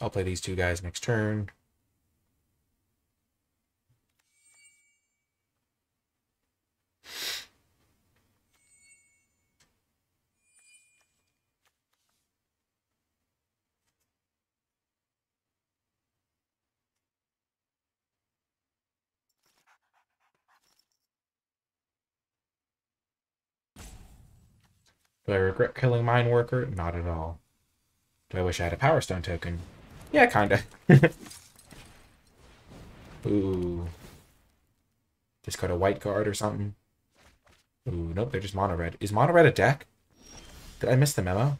I'll play these two guys next turn. Do I regret killing Mine Worker? Not at all. Do I wish I had a Power Stone token? Yeah, kinda. Ooh. Discard a white card or something. Ooh, nope, they're just mono red. Is mono red a deck? Did I miss the memo?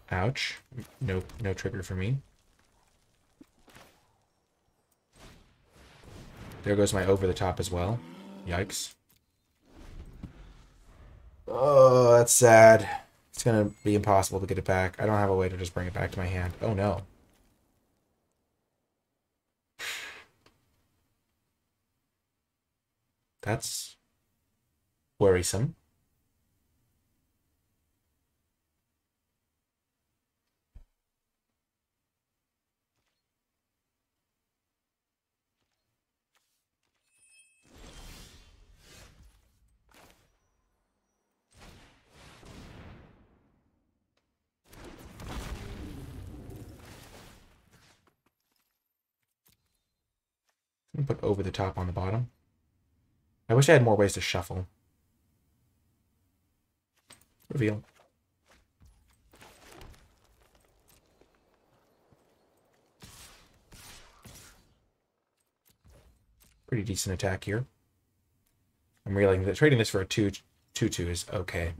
Ouch. No trigger for me. There goes my over the top as well. Yikes. Oh, that's sad. It's gonna be impossible to get it back. I don't have a way to just bring it back to my hand. Oh no. That's worrisome. I'm gonna put over the top on the bottom. I wish I had more ways to shuffle. Reveal. Pretty decent attack here. I'm realizing that trading this for a 2/2 is okay.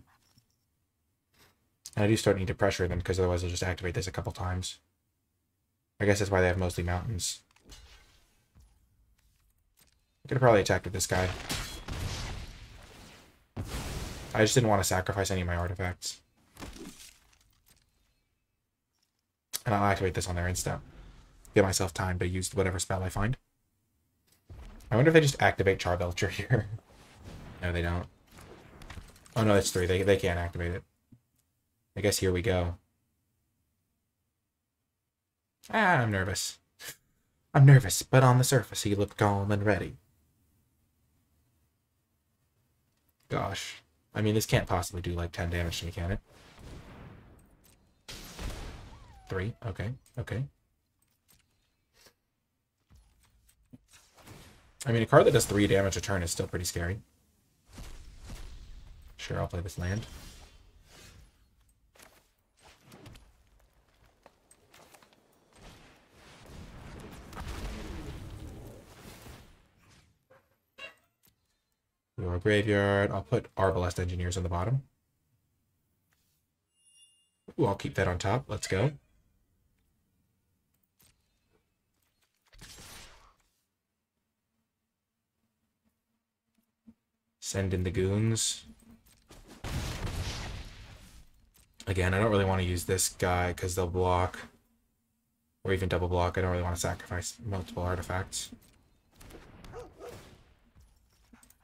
And I do start need to pressure them because otherwise they'll just activate this a couple times. I guess that's why they have mostly mountains. I could have probably attacked with this guy. I just didn't want to sacrifice any of my artifacts. And I'll activate this on their instant. Give myself time to use whatever spell I find. I wonder if they just activate Charbelcher here. No, they don't. Oh no, it's 3. They can't activate it. I guess here we go. Ah, I'm nervous. I'm nervous, but on the surface he looked calm and ready. Gosh. I mean, this can't possibly do like 10 damage to me, can it? 3. Okay. Okay. I mean, a card that does 3 damage a turn is still pretty scary. Sure, I'll play this land. Your graveyard. I'll put Arbalest Engineers on the bottom. Ooh, I'll keep that on top. Let's go. Send in the goons. Again, I don't really want to use this guy because they'll block. Or even double block. I don't really want to sacrifice multiple artifacts.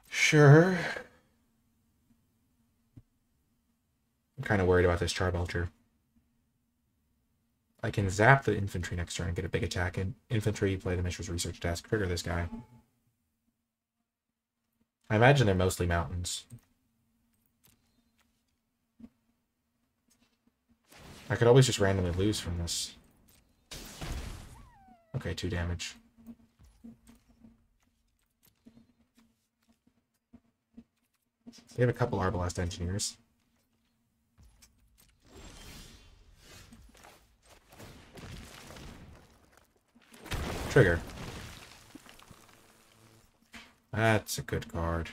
Sure. I'm kind of worried about this Charbelcher. I can zap the infantry next turn and get a big attack in. Infantry, play the Mishra's Research Task, trigger this guy. I imagine they're mostly mountains. I could always just randomly lose from this. Okay, 2 damage. They have a couple Arbalest Engineers. Trigger. That's a good card.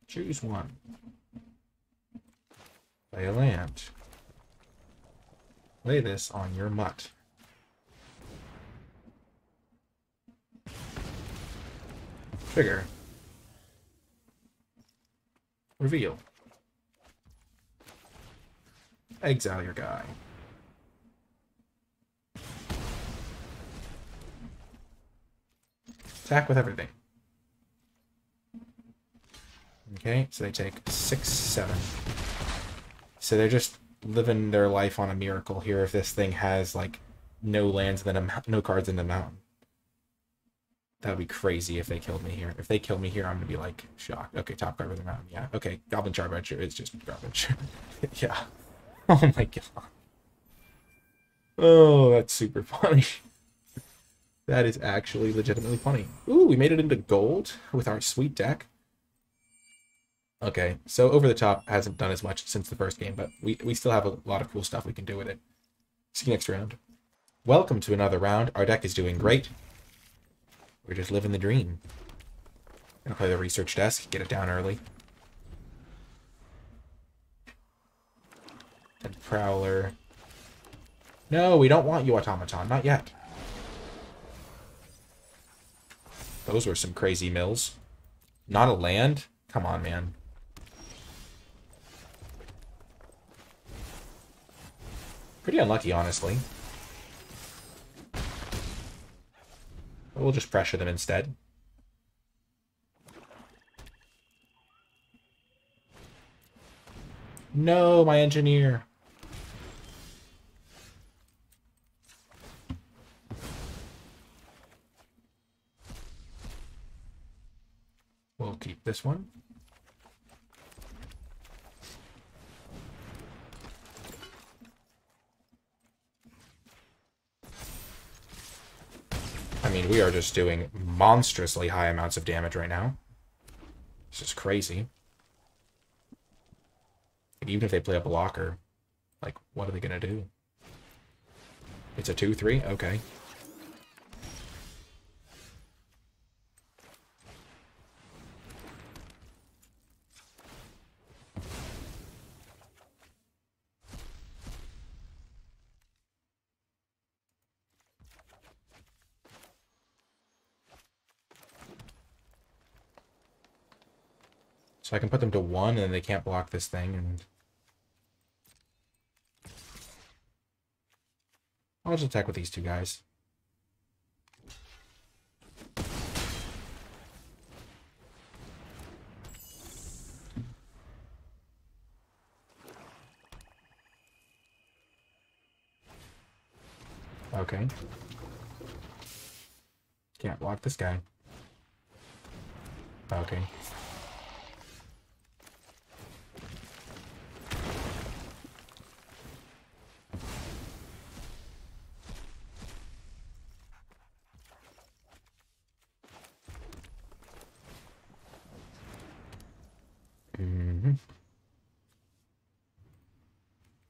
Choose one. Play a land. Lay this on your mutt. Trigger. Reveal. Exile your guy. Attack with everything. Okay, so they take 6, 7. So they're just living their life on a miracle here if this thing has, like, no lands, then no cards in the mountain. That would be crazy if they killed me here. If they kill me here, I'm going to be, like, shocked. Okay, top card with the mountain. Yeah, okay. Goblin Charger is just garbage. Yeah. Oh my god. Oh, that's super funny. That is actually legitimately funny. Ooh, we made it into gold with our sweet deck. Okay, so Over the Top hasn't done as much since the first game, but we still have a lot of cool stuff we can do with it. See you next round. Welcome to another round. Our deck is doing great. We're just living the dream. Gonna play the Research Desk, get it down early. And Prowler. No, we don't want you, Automaton. Not yet. Those were some crazy mills. Not a land? Come on, man. Pretty unlucky, honestly. But we'll just pressure them instead. No, my engineer. We'll keep this one. I mean, we are just doing monstrously high amounts of damage right now. This is crazy. Like, even if they play a blocker, like, what are they going to do? It's a 2-3? Okay. So I can put them to 1, and then they can't block this thing, and I'll just attack with these two guys. Okay. Can't block this guy. Okay.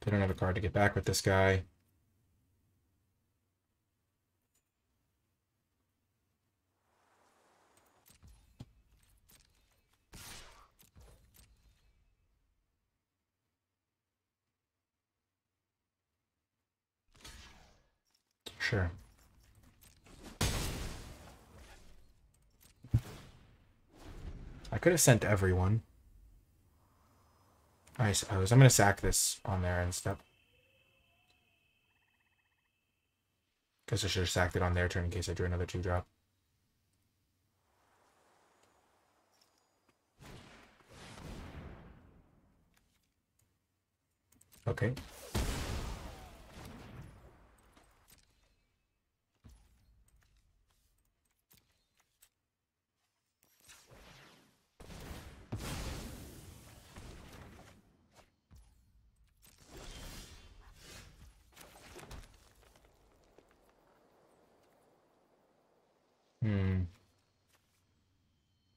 They don't have a card to get back with this guy. Sure. I could have sent everyone. I suppose. I'm going to sack this on there instead. Guess I should have sacked it on their turn in case I drew another 2-drop. Okay.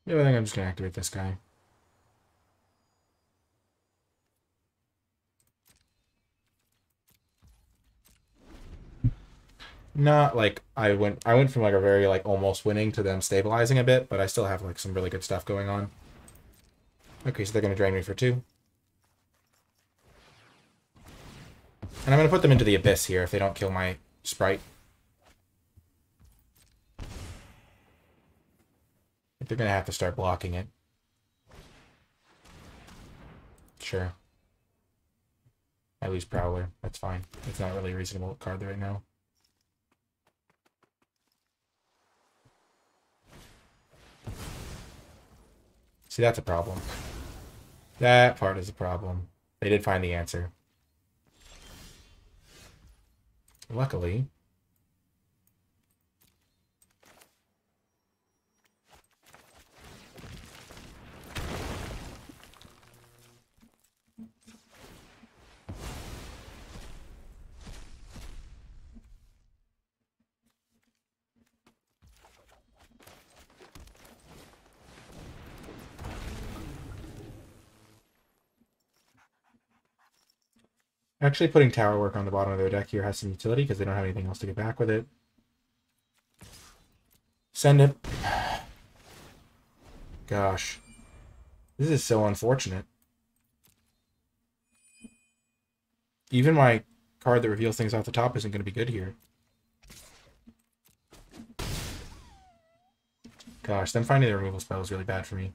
Yeah, I think I'm just going to activate this guy. Not like I went from like a very like almost winning to them stabilizing a bit, but I still have like some really good stuff going on. Okay, so they're going to drain me for 2. And I'm going to put them into the abyss here if they don't kill my sprite. They're going to have to start blocking it. Sure. I lose Prowler. That's fine. It's not really a reasonable card right now. See, that's a problem. That part is a problem. They did find the answer. Luckily. Actually, putting tower work on the bottom of their deck here has some utility because they don't have anything else to get back with it. Send it. Gosh. This is so unfortunate. Even my card that reveals things off the top isn't going to be good here. Gosh, them finding the removal spell is really bad for me.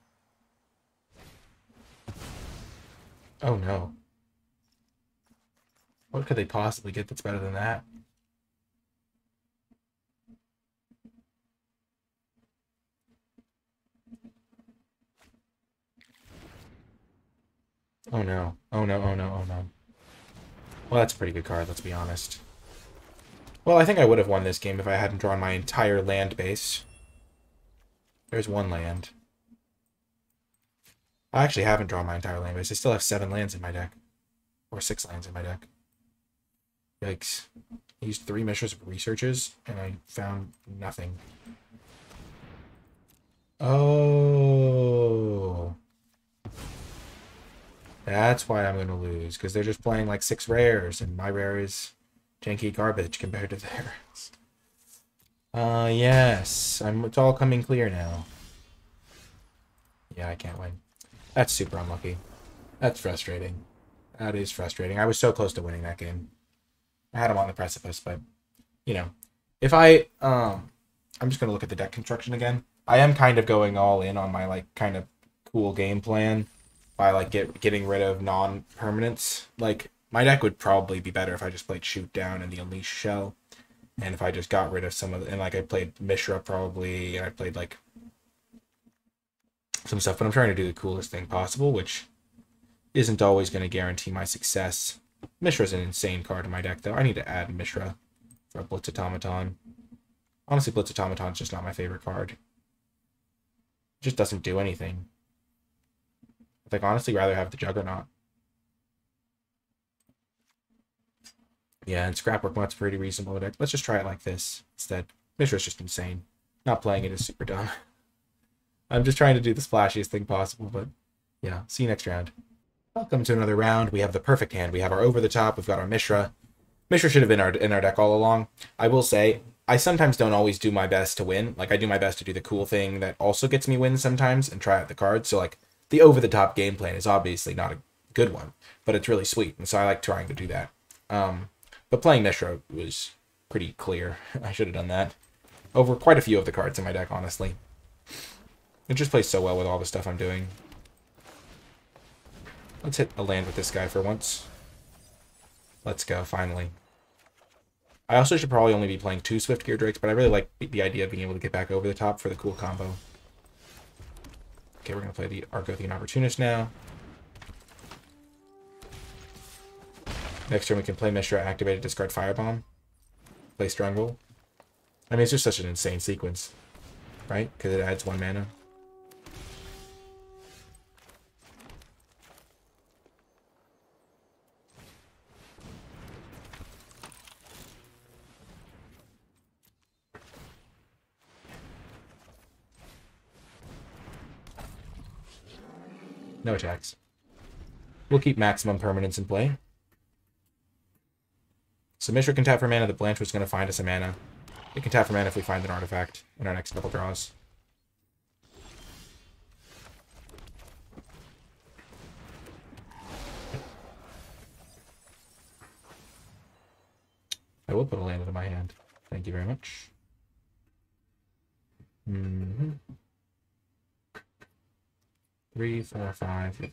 Oh no. What could they possibly get that's better than that? Oh no. Oh no, oh no, oh no. Well, that's a pretty good card, let's be honest. Well, I think I would have won this game if I hadn't drawn my entire land base. There's one land. I actually haven't drawn my entire land base. I still have 7 lands in my deck. Or 6 lands in my deck. Yikes. I used 3 Mishra's Researches, and I found nothing. Oh. That's why I'm going to lose, because they're just playing like 6 rares, and my rare is janky garbage compared to theirs. Yes. It's all coming clear now. Yeah, I can't win. That's super unlucky. That's frustrating. That is frustrating. I was so close to winning that game. I had him on the precipice, but, you know. If I'm just going to look at the deck construction again. I am kind of going all in on my, like, kind of cool game plan by, like, getting rid of non-permanents. Like, my deck would probably be better if I just played Shoot Down and the Unleash Shell. And if I just got rid of some of the... And, like, I played Mishra probably, and I played, like, some stuff. But I'm trying to do the coolest thing possible, which isn't always going to guarantee my success. Mishra's an insane card in my deck, though. I need to add Mishra for a Blitz Automaton. Honestly, Blitz Automaton's just not my favorite card. It just doesn't do anything. I'd, like, honestly rather have the Juggernaut. Yeah, and Scrapwork Mutt's pretty reasonable deck. Let's just try it like this instead. Mishra's just insane. Not playing it is super dumb. I'm just trying to do the splashiest thing possible, but yeah, see you next round. Welcome to another round. We have the perfect hand. We have our over the top. We've got our Mishra. Mishra should have been in our deck all along. I will say, I sometimes don't always do my best to win. Like, I do my best to do the cool thing that also gets me wins sometimes and try out the cards. So, like, the over the top game plan is obviously not a good one, but it's really sweet. And so I like trying to do that. But playing Mishra was pretty clear. I should have done that. Over quite a few of the cards in my deck, honestly. It just plays so well with all the stuff I'm doing. Let's hit a land with this guy for once. Let's go, finally. I also should probably only be playing 2 Swiftgear Drakes, but I really like the idea of being able to get back over the top for the cool combo. Okay, we're going to play the Argothian Opportunist now. Next turn we can play Mishra, activate it, discard Firebomb. Play Stronghold. I mean, it's just such an insane sequence, right? Because it adds 1 mana. No attacks. We'll keep maximum permanence in play. So Mishra can tap for mana. The Blanche was going to find us a mana. It can tap for mana if we find an artifact in our next couple draws. I will put a land into my hand. Thank you very much. 3, 4, 5.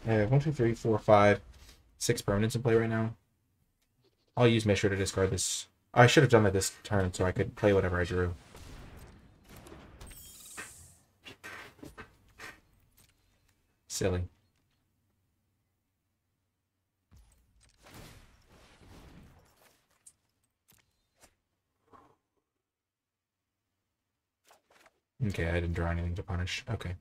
I have 1, 2, 3, 4, 5, 6 permanents in play right now. I'll use Mishra to discard this. I should have done that this turn so I could play whatever I drew. Silly. Okay, I didn't draw anything to punish. Okay.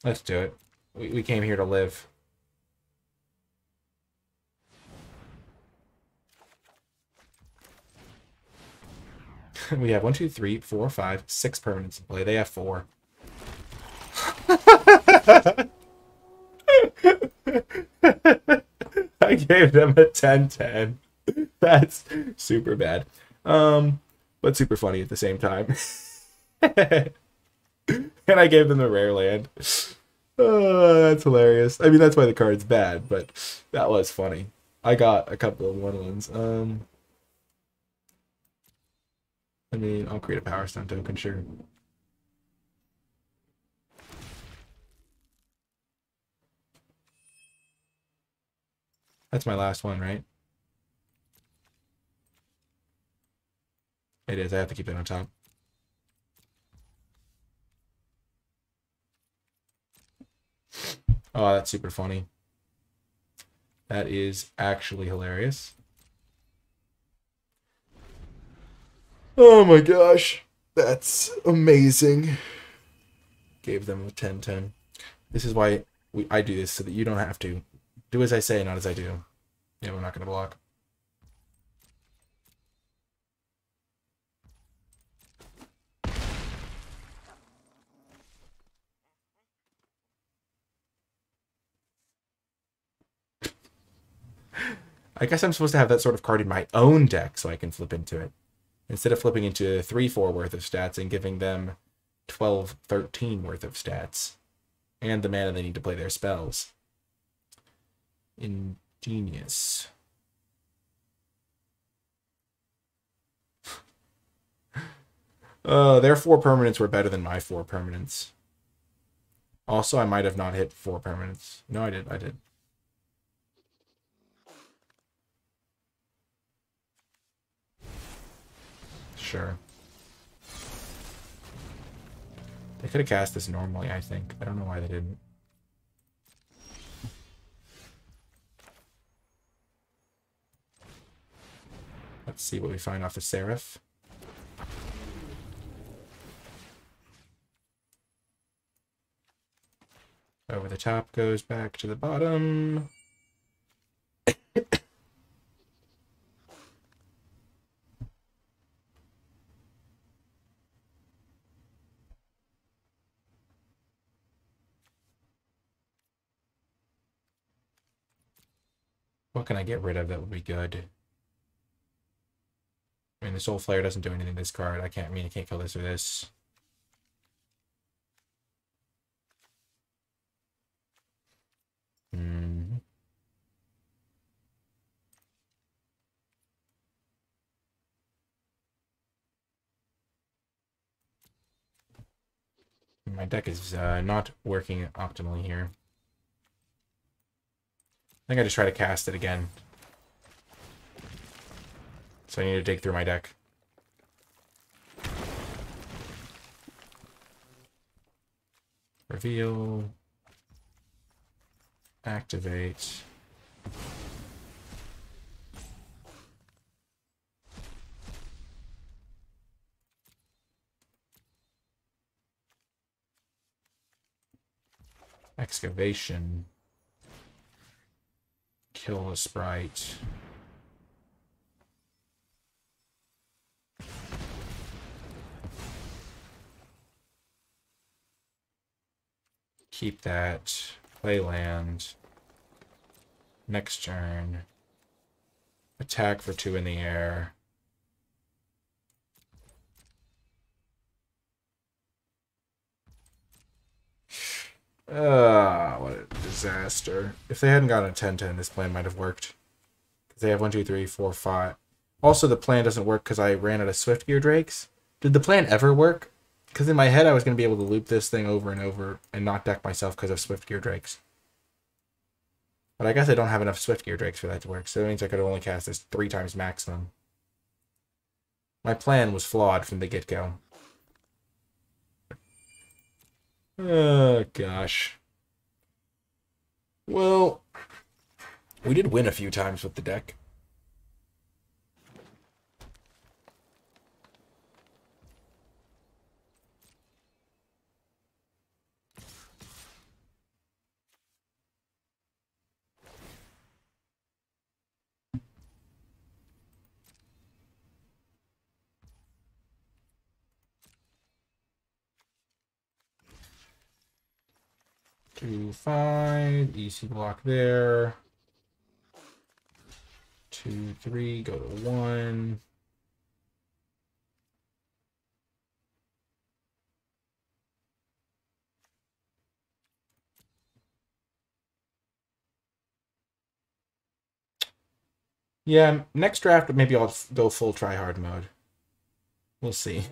Let's do it. We came here to live. We have 1, 2, 3, 4, 5, 6 permanents in play. They have 4. I gave them a 10-10. That's super bad. But super funny at the same time. And I gave them the rare land. Oh, that's hilarious. I mean, that's why the card's bad, but that was funny. I got a couple of 1/1s. I mean, I'll create a Power Stone token, sure. That's my last one, right? It is. I have to keep it on top. Oh, that's super funny. That is actually hilarious. Oh my gosh. That's amazing. Gave them a 10-10. This is why I do this, so that you don't have to. Do as I say, not as I do. Yeah, we're not going to block. I guess I'm supposed to have that sort of card in my own deck so I can flip into it. Instead of flipping into 3-4 worth of stats and giving them 12-13 worth of stats. And the mana they need to play their spells. Ingenious. Their 4 permanents were better than my 4 permanents. Also, I might have not hit 4 permanents. No, I did. Sure. They could have cast this normally, I think. I don't know why they didn't. Let's see what we find off the Seraph. Over the top goes back to the bottom. What can I get rid of that would be good? I mean, the Soul Flare doesn't do anything to this card. I can't kill this or this. My deck is not working optimally here. I think I just try to cast it again. So I need to dig through my deck. Reveal. Activate. Excavation. Kill the sprite. Keep that. Play land. Next turn. Attack for 2 in the air. What a disaster. If they hadn't gotten a 10-10, this plan might have worked. They have 1, 2, 3, 4, 5. Also, the plan doesn't work because I ran out of Swift Gear Drakes. Did the plan ever work? Because in my head, I was going to be able to loop this thing over and over and not deck myself because of Swift Gear Drakes. But I guess I don't have enough Swift Gear Drakes for that to work, so that means I could only cast this 3 times maximum. My plan was flawed from the get-go. Oh, gosh. Well, we did win a few times with the deck. Two, 5, EC block there. 2, 3, go to 1. Yeah, next draft, maybe I'll go full try-hard mode. We'll see.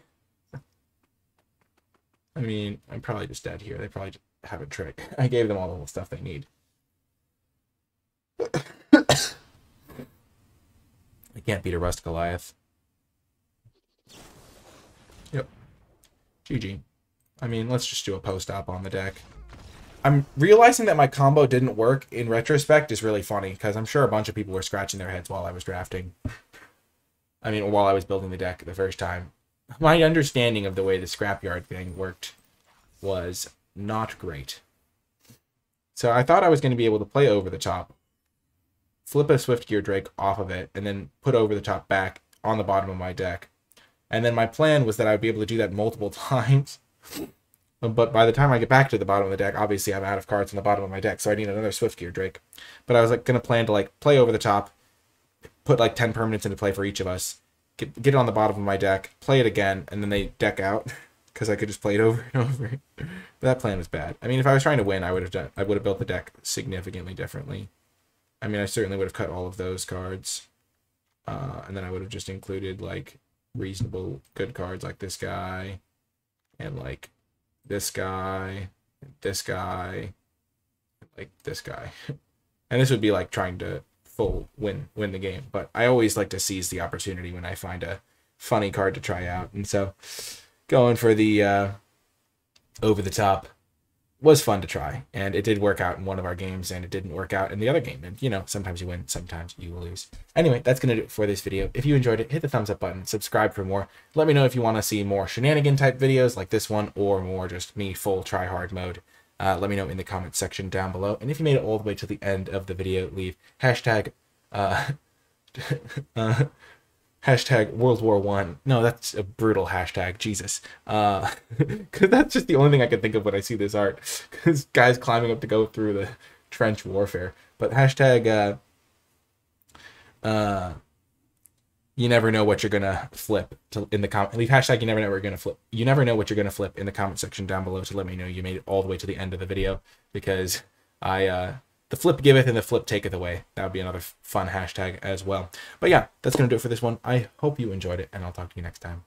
I mean, I'm probably just dead here. They probably just have a trick. I gave them all the stuff they need. I can't beat a Rust Goliath. Yep. GG. I mean, let's just do a post-op on the deck. I'm realizing that my combo didn't work in retrospect is really funny, because I'm sure a bunch of people were scratching their heads while I was drafting. I mean, while I was building the deck the first time. My understanding of the way the scrapyard thing worked was not great. So I thought I was going to be able to play over the top, flip a Swiftgear Drake off of it, and then put over the top back on the bottom of my deck. And then my plan was that I would be able to do that multiple times. But by the time I get back to the bottom of the deck, obviously I'm out of cards on the bottom of my deck, so I need another Swiftgear Drake. But I was like going to plan to like play over the top, put like 10 permanents into play for each of us, get it on the bottom of my deck, play it again, and then they deck out because I could just play it over and over. But that plan was bad. I mean, if I was trying to win, I would have built the deck significantly differently. I mean, I certainly would have cut all of those cards, and then I would have just included like reasonable good cards like this guy, and like this guy, this guy, like this guy. And this would be like trying to full win the game. But I always like to seize the opportunity when I find a funny card to try out. And so going for the over the top was fun to try. And it did work out in one of our games, and it didn't work out in the other game. And, you know, sometimes you win, sometimes you lose. Anyway, that's going to do it for this video. If you enjoyed it, hit the thumbs up button, subscribe for more. Let me know if you want to see more shenanigan type videos like this one, or more just me full try hard mode. Let me know in the comments section down below. And if you made it all the way to the end of the video, leave hashtag hashtag World War I. No, that's a brutal hashtag. Jesus. Because that's just the only thing I can think of when I see this art. Because guys climbing up to go through the trench warfare. But hashtag you never know what you're gonna flip in the comment. Leave hashtag you never know what you're gonna flip. You never know what you're gonna flip in the comment section down below to let me know you made it all the way to the end of the video, because the flip giveth and the flip taketh away. That would be another fun hashtag as well. But yeah, that's gonna do it for this one. I hope you enjoyed it, and I'll talk to you next time.